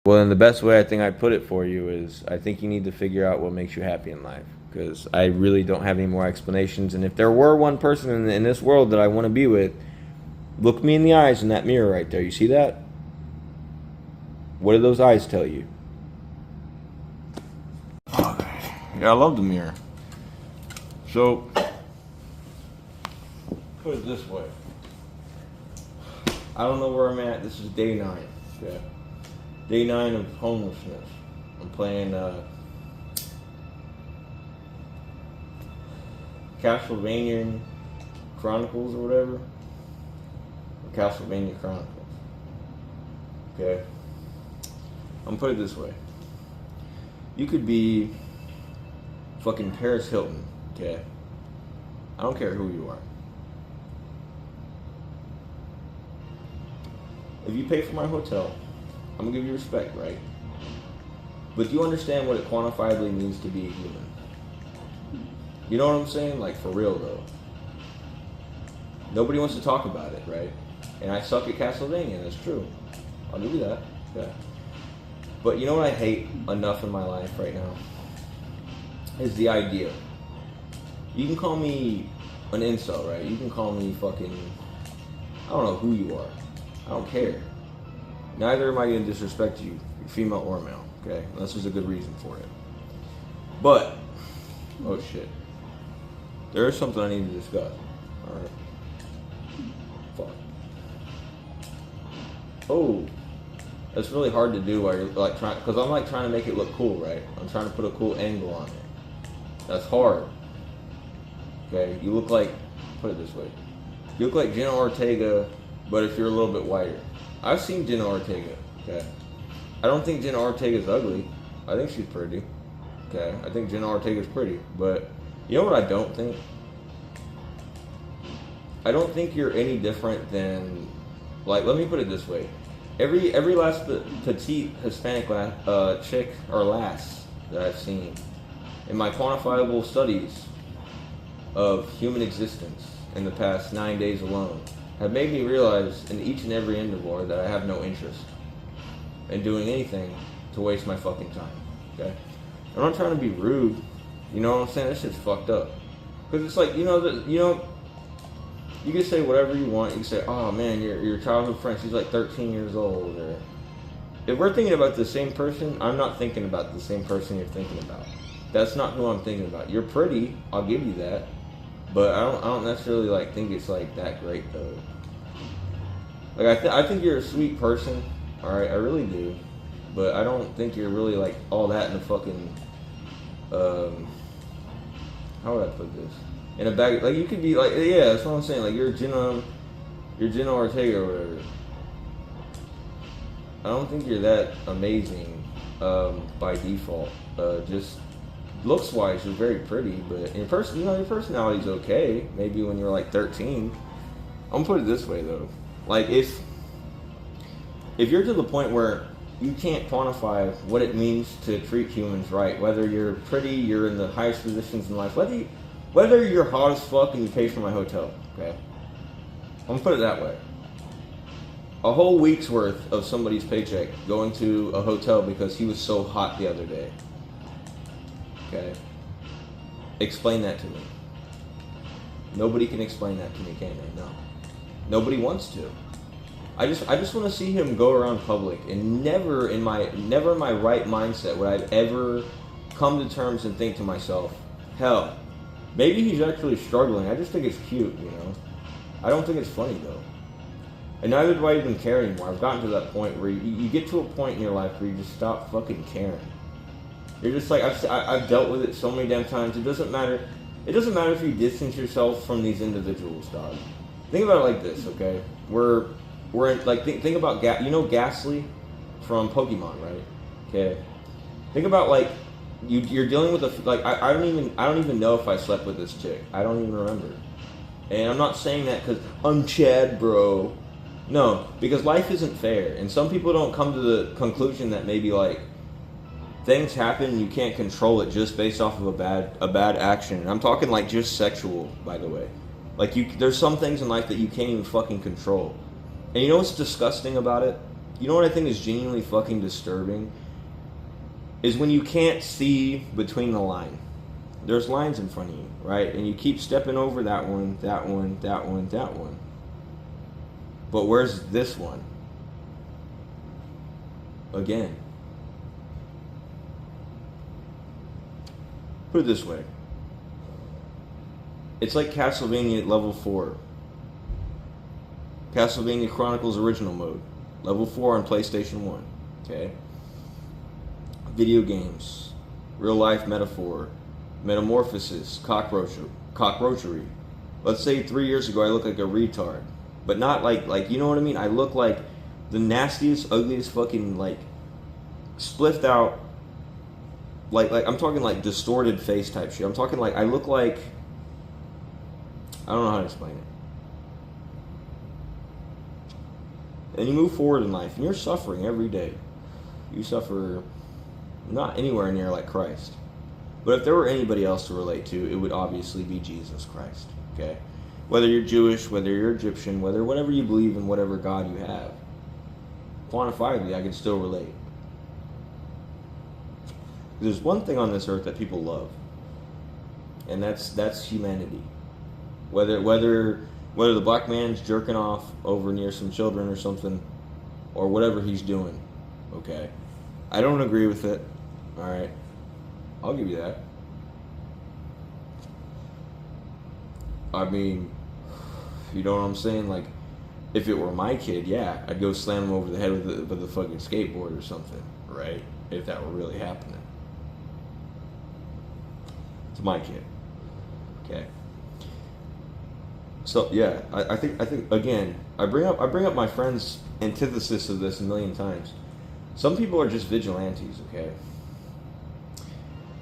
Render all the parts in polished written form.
Well, then the best way I think I'd put it for you is I think you need to figure out what makes you happy in life. Because I really don't have any more explanations. And if there were one person in this world that I want to be with, look me in the eyes in that mirror right there. You see that? What do those eyes tell you? Okay. Yeah, I love the mirror. So, put it this way. I don't know where I'm at. This is day 9. Okay. Day 9 of homelessness. I'm playing Castlevania Chronicles or whatever. Or Castlevania Chronicles. Okay. I'm gonna put it this way. You could be fucking Paris Hilton, okay? I don't care who you are. If you pay for my hotel, I'm gonna give you respect, right? But do you understand what it quantifiably means to be a human? You know what I'm saying? Like, for real, though. Nobody wants to talk about it, right? And I suck at Castlevania, that's true. I'll give you that. Okay. But you know what I hate enough in my life right now? Is the idea. You can call me an incel, right? You can call me fucking... I don't know who you are. I don't care. Neither am I going to disrespect you, female or male, okay? Unless there's a good reason for it. But... oh shit. There is something I need to discuss. Alright. Fuck. Oh. That's really hard to do while you're like trying, because I'm like trying to make it look cool, right? I'm trying to put a cool angle on it. That's hard. Okay, you look like, put it this way, you look like Jenna Ortega, but if you're a little bit whiter. I've seen Jenna Ortega. Okay, I don't think Jenna Ortega's ugly. I think she's pretty. Okay, I think Jenna Ortega's pretty, but you know what I don't think? I don't think you're any different than, like, let me put it this way. Every last petite Hispanic chick or lass that I've seen in my quantifiable studies of human existence in the past 9 days alone have made me realize in each and every interval that I have no interest in doing anything to waste my fucking time. Okay, I'm not trying to be rude. You know what I'm saying? That shit's fucked up. Because it's like, you can say whatever you want. You can say, oh man, your childhood friend, she's like 13 years old. Or if we're thinking about the same person, I'm not thinking about the same person you're thinking about. That's not who I'm thinking about. You're pretty, I'll give you that. But I don't necessarily like think it's like that great though. Like I think you're a sweet person. Alright, I really do. But I don't think you're really like all that in a fucking how would I put this? In a bag, like you could be like, yeah, that's what I'm saying. Like you're Jenna Ortega or whatever. I don't think you're that amazing by default. Just looks wise, you're very pretty, but in person, your personality's okay. Maybe when you're like 13. I'm gonna put it this way though, like if you're to the point where you can't quantify what it means to treat humans right, whether you're pretty, you're in the highest positions in life, whether you're hot as fuck and you pay for my hotel, okay? I'm gonna put it that way. A whole week's worth of somebody's paycheck going to a hotel because he was so hot the other day. Okay? Explain that to me. Nobody can explain that to me, can they? No. Nobody wants to. I just want to see him go around public, and never in my right mindset would I ever come to terms and think to myself, hell, maybe he's actually struggling. I just think it's cute, you know. I don't think it's funny though. And neither do I even care anymore. I've gotten to that point where you get to a point in your life where you just stop fucking caring. You're just like, I've dealt with it so many damn times. It doesn't matter. It doesn't matter if you distance yourself from these individuals, dog. Think about it like this, okay? We're in, like, think about Ghastly from Pokemon, right? Okay. Think about like you're dealing with I don't even know if I slept with this chick. I don't even remember. And I'm not saying that because I'm Chad, bro. No, because life isn't fair, and some people don't come to the conclusion that maybe like things happen and you can't control it just based off of a bad action. And I'm talking like just sexual, by the way. Like there's some things in life that you can't even fucking control. And you know what's disgusting about it? You know what I think is genuinely fucking disturbing? Is when you can't see between the line. There's lines in front of you, right? And you keep stepping over that one, that one, that one, that one. But where's this one? Again. Put it this way. It's like Castlevania level 4. Castlevania Chronicles original mode. Level 4 on PlayStation 1. Okay? Video games. Real life metaphor. Metamorphosis. Cockroachery. Let's say 3 years ago I looked like a retard. But not like you know what I mean? I look like the nastiest, ugliest fucking, like, spliffed out, like I'm talking like distorted face type shit. I'm talking like I look like, I don't know how to explain it. And you move forward in life and you're suffering every day. You suffer not anywhere near like Christ. But if there were anybody else to relate to, it would obviously be Jesus Christ. Okay? Whether you're Jewish, whether you're Egyptian, whatever you believe in, whatever God you have, quantifiably I can still relate. There's one thing on this earth that people love, and that's humanity. Whether the black man's jerking off over near some children or something, or whatever he's doing, okay? I don't agree with it, all right? I'll give you that. I mean, you know what I'm saying? Like, if it were my kid, yeah, I'd go slam him over the head with a fucking skateboard or something, right? If that were really happening. It's my kid. Okay. So yeah, I think again, I bring up my friend's antithesis of this a million times. Some people are just vigilantes, okay?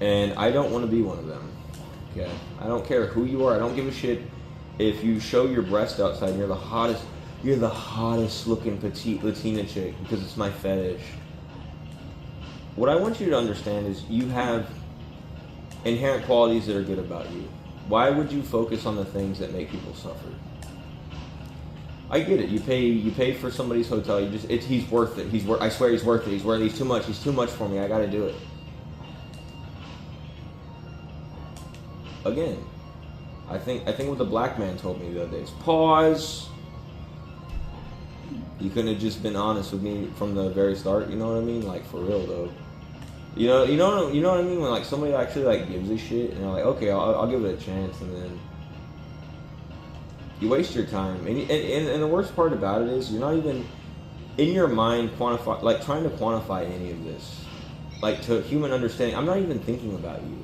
And I don't want to be one of them. Okay? I don't care who you are. I don't give a shit if you show your breast outside and you're the hottest looking petite Latina chick because it's my fetish. What I want you to understand is you have inherent qualities that are good about you. Why would you focus on the things that make people suffer? I get it. You pay for somebody's hotel. He's worth it. I swear he's worth it. He's too much. He's too much for me. I got to do it. Again, I think what the black man told me the other day is pause. You couldn't have just been honest with me from the very start. You know what I mean? Like, for real though. You know what I mean? When like somebody actually like gives a shit and they're like, okay, I'll give it a chance, and then you waste your time. And the worst part about it is you're not even in your mind trying to quantify any of this, like to human understanding. I'm not even thinking about you.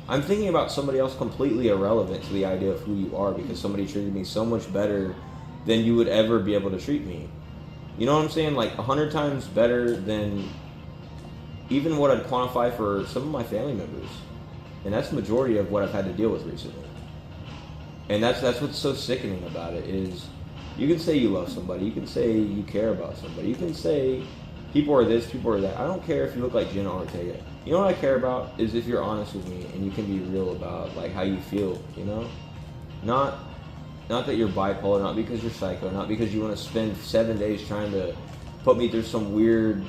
I'm thinking about somebody else completely irrelevant to the idea of who you are because somebody treated me so much better than you would ever be able to treat me. You know what I'm saying? Like 100 times better than even what I'd quantify for some of my family members. And that's the majority of what I've had to deal with recently. And that's what's so sickening about it is you can say you love somebody, you can say you care about somebody, you can say people are this, people are that. I don't care if you look like Jenna Ortega. You know what I care about is if you're honest with me and you can be real about like how you feel, you know? Not that you're bipolar, not because you're psycho, not because you want to spend 7 days trying to put me through some weird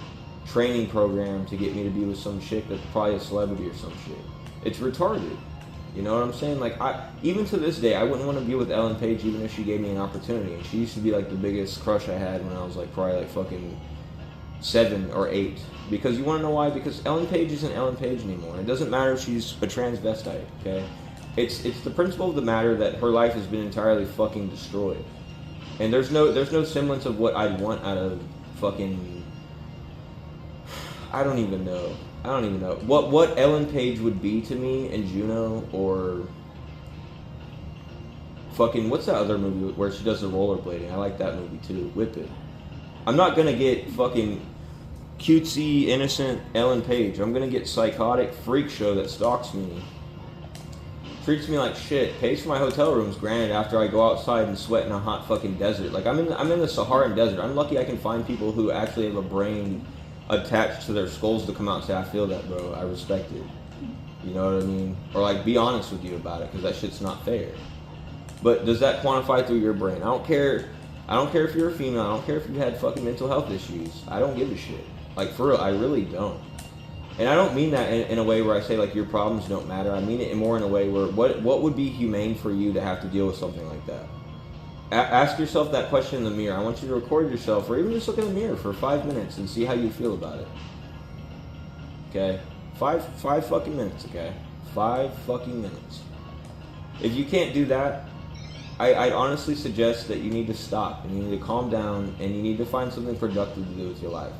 training program to get me to be with some chick that's probably a celebrity or some shit. It's retarded. You know what I'm saying? Like, even to this day, I wouldn't want to be with Ellen Page even if she gave me an opportunity. And she used to be like the biggest crush I had when I was like probably like fucking 7 or 8. Because you want to know why? Because Ellen Page isn't Ellen Page anymore. It doesn't matter if she's a transvestite, okay? It's the principle of the matter that her life has been entirely fucking destroyed. And there's no semblance of what I'd want out of fucking... I don't even know. What Ellen Page would be to me in Juno or... Fucking, what's that other movie where she does the rollerblading? I like that movie too. Whip It. I'm not gonna get fucking cutesy, innocent Ellen Page. I'm gonna get psychotic freak show that stalks me. Treats me like shit. Pays for my hotel rooms, granted, after I go outside and sweat in a hot fucking desert. Like, I'm in the Saharan desert. I'm lucky I can find people who actually have a brain attached to their skulls to come out and say, I feel that, bro. I respect it. You know what I mean? Or, like, be honest with you about it, because that shit's not fair. But does that quantify through your brain? I don't care I don't care if you're a female. I don't care if you had fucking mental health issues. I don't give a shit. Like, for real, I really don't. And I don't mean that in a way where I say, like, your problems don't matter. I mean it more in a way where what would be humane for you to have to deal with something like that? Ask yourself that question in the mirror. I want you to record yourself, or even just look in the mirror for 5 minutes and see how you feel about it. Okay? Five fucking minutes, okay? 5 fucking minutes. If you can't do that, I'd honestly suggest that you need to stop, and you need to calm down, and you need to find something productive to do with your life.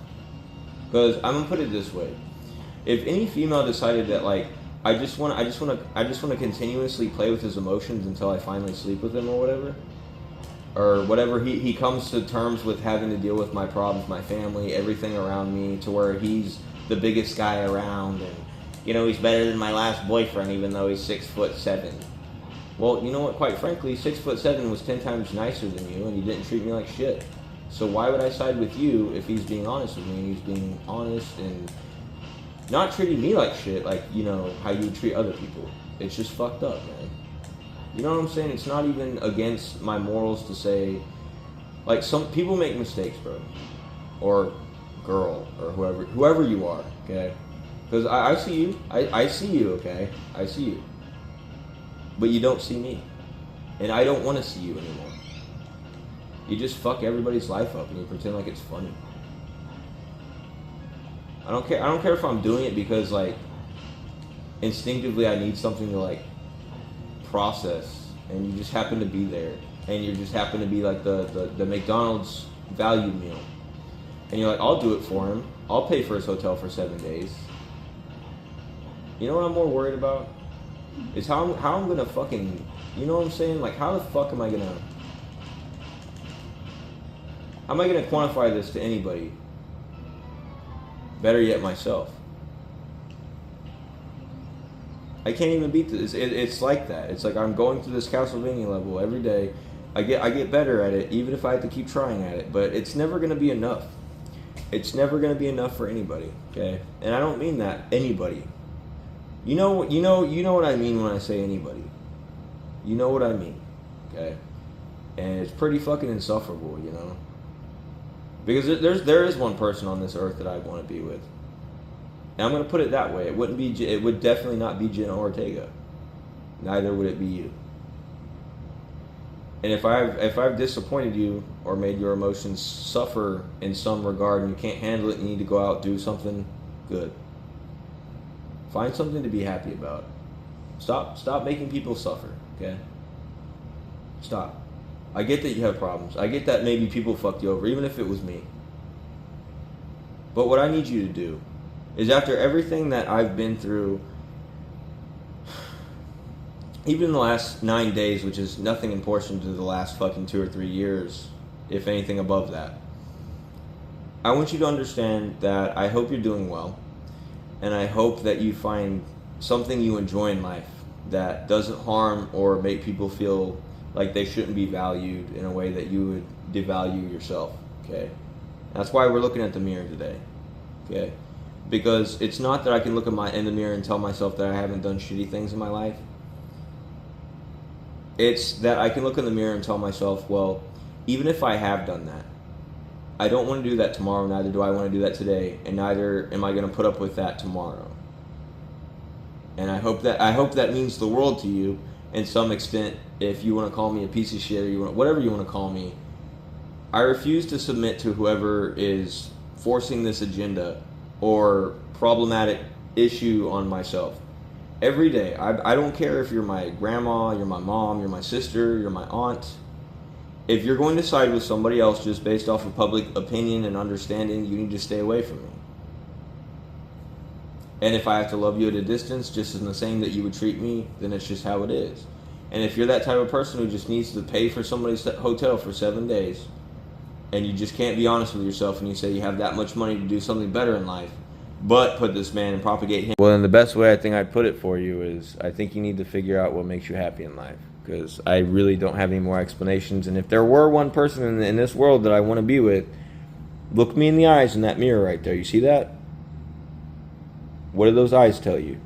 Because I'm gonna put it this way: if any female decided that, like, I just want to continuously play with his emotions until I finally sleep with him, or whatever he comes to terms with having to deal with my problems, my family, everything around me, to where he's the biggest guy around, and he's better than my last boyfriend, even though he's 6'7". Well, you know what? Quite frankly, 6'7" was 10 times nicer than you, and he didn't treat me like shit. So why would I side with you if he's being honest with me, and he's being honest and not treating me like shit, like how you would treat other people? It's just fucked up, man. You know what I'm saying? It's not even against my morals to say, like, some people make mistakes, bro, or girl, or whoever you are, okay? Because I see you, I see you, okay? I see you. But you don't see me. And I don't want to see you anymore. You just fuck everybody's life up and you pretend like it's funny. I don't care if I'm doing it because, like, instinctively I need something to, like, process, and you just happen to be there, and you just happen to be like the McDonald's value meal, and you're like, I'll do it for him. I'll pay for his hotel for 7 days. You know what I'm more worried about? Is how I'm gonna fucking, you know what I'm saying? Like, how the fuck am I gonna quantify this to anybody? Better yet, myself. I can't even beat this. It's like that. It's like I'm going through this Castlevania level every day. I get better at it, even if I have to keep trying at it. But it's never gonna be enough. It's never gonna be enough for anybody. Okay, and I don't mean that anybody. You know what I mean when I say anybody. You know what I mean, okay? And it's pretty fucking insufferable, because there is one person on this earth that I want to be with. And I'm gonna put it that way. It would definitely not be Jenna Ortega. Neither would it be you. And if I've disappointed you or made your emotions suffer in some regard, and you can't handle it, and you need to go out and do something good. Find something to be happy about. Stop making people suffer, okay? Stop. I get that you have problems. I get that maybe people fucked you over, even if it was me. But what I need you to do is, after everything that I've been through, even in the last 9 days, which is nothing in proportion to the last fucking 2 or 3 years, if anything above that, I want you to understand that I hope you're doing well. And I hope that you find something you enjoy in life that doesn't harm or make people feel like they shouldn't be valued in a way that you would devalue yourself, okay? That's why we're looking at the mirror today, okay? Because it's not that I can look in the mirror and tell myself that I haven't done shitty things in my life. It's that I can look in the mirror and tell myself, well, even if I have done that, I don't want to do that tomorrow, neither do I want to do that today, and neither am I going to put up with that tomorrow. And I hope that means the world to you in some extent. If you want to call me a piece of shit, or whatever you want to call me, I refuse to submit to whoever is forcing this agenda or problematic issue on myself. Every day, I don't care if you're my grandma, you're my mom, you're my sister, you're my aunt. If you're going to side with somebody else just based off of public opinion and understanding, you need to stay away from me. And if I have to love you at a distance, just in the same that you would treat me, then it's just how it is. And if you're that type of person who just needs to pay for somebody's hotel for 7 days, and you just can't be honest with yourself, and you say you have that much money to do something better in life, but put this man and propagate him. Well, then the best way I think I'd put it for you is, I think you need to figure out what makes you happy in life. Because I really don't have any more explanations. And if there were one person in this world that I want to be with, look me in the eyes in that mirror right there. You see that? What do those eyes tell you?